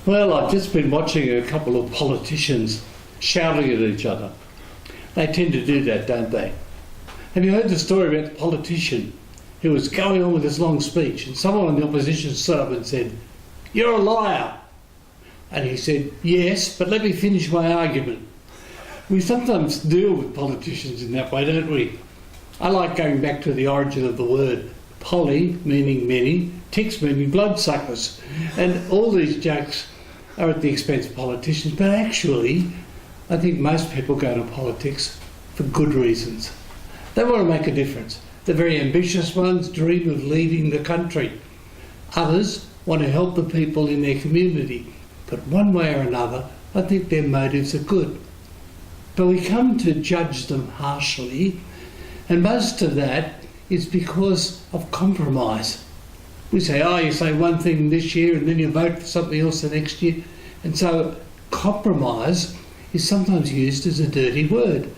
Well, I've just been watching a couple of politicians shouting at each other. They tend to do that, don't they? Have you heard the story about the politician who was going on with this long speech and someone in the opposition stood up and said, "You're a liar." And he said, "Yes, but let me finish my argument." We sometimes deal with politicians in that way, don't we? I like going back to the origin of the word. Poly, meaning many, ticks meaning bloodsuckers. And all these jokes are at the expense of politicians, but actually, I think most people go to politics for good reasons. They want to make a difference. The very ambitious ones dream of leading the country. Others want to help the people in their community. But one way or another, I think their motives are good. But we come to judge them harshly, and most of that is because of compromise. We say, oh, you say one thing this year and then you vote for something else the next year. And so compromise is sometimes used as a dirty word.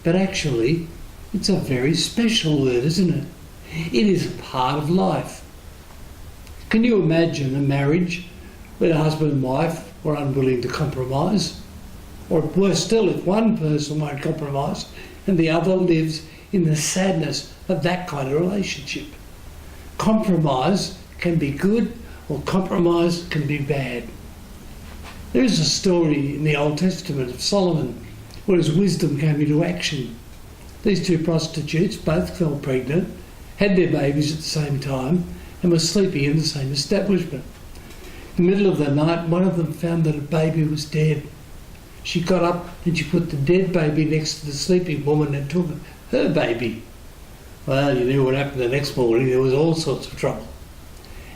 But actually, it's a very special word, isn't it? It is a part of life. Can you imagine a marriage where the husband and wife were unwilling to compromise? Or worse still, if one person won't compromise and the other lives in the sadness of that kind of relationship. Compromise can be good or compromise can be bad. There is a story in the Old Testament of Solomon where his wisdom came into action. These two prostitutes both fell pregnant, had their babies at the same time, and were sleeping in the same establishment. In the middle of the night, one of them found that a baby was dead. She got up and she put the dead baby next to the sleeping woman and took her baby. Well, you knew what happened the next morning. There was all sorts of trouble.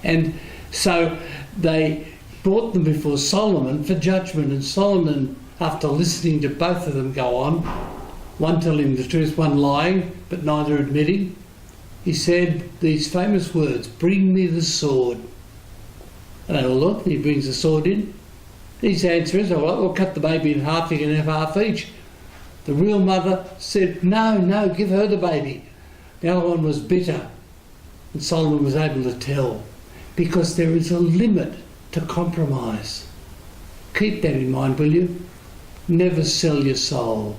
And so they brought them before Solomon for judgment. And Solomon, after listening to both of them go on, one telling the truth, one lying, but neither admitting, he said these famous words, "Bring me the sword." And they all look, he brings the sword in. His answer is, all right, we'll cut the baby in half, you can have half each. The real mother said, no, give her the baby. The other one was bitter. And Solomon was able to tell, because there is a limit to compromise. Keep that in mind, will you? Never sell your soul.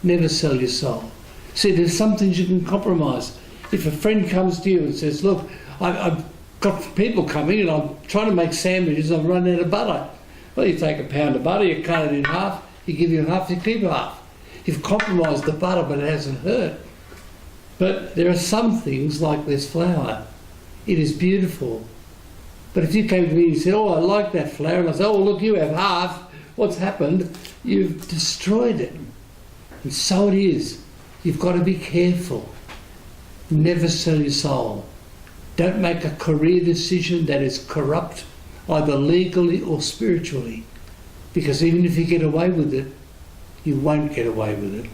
Never sell your soul. See, there's some things you can compromise. If a friend comes to you and says, look, I've got people coming and I'm trying to make sandwiches, I'm running out of butter. Well, you take a pound of butter, you cut it in half, you give you half, you keep half. You've compromised the butter, but it hasn't hurt. But there are some things like this flour. It is beautiful. But if you came to me and said, oh, I like that flour, and I said, oh, look, you have half, what's happened? You've destroyed it. And so it is. You've got to be careful. Never sell your soul. Don't make a career decision that is corrupt, either legally or spiritually. Because even if you get away with it, you won't get away with it.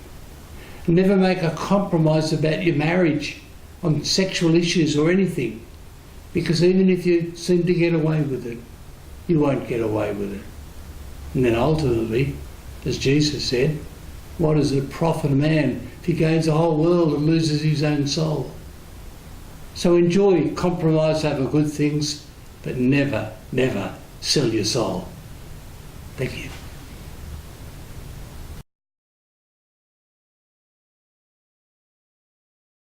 Never make a compromise about your marriage on sexual issues or anything. Because even if you seem to get away with it, you won't get away with it. And then ultimately, as Jesus said, what does it profit a man if he gains the whole world and loses his own soul? So enjoy compromise over good things, but never, never sell your soul. Thank you.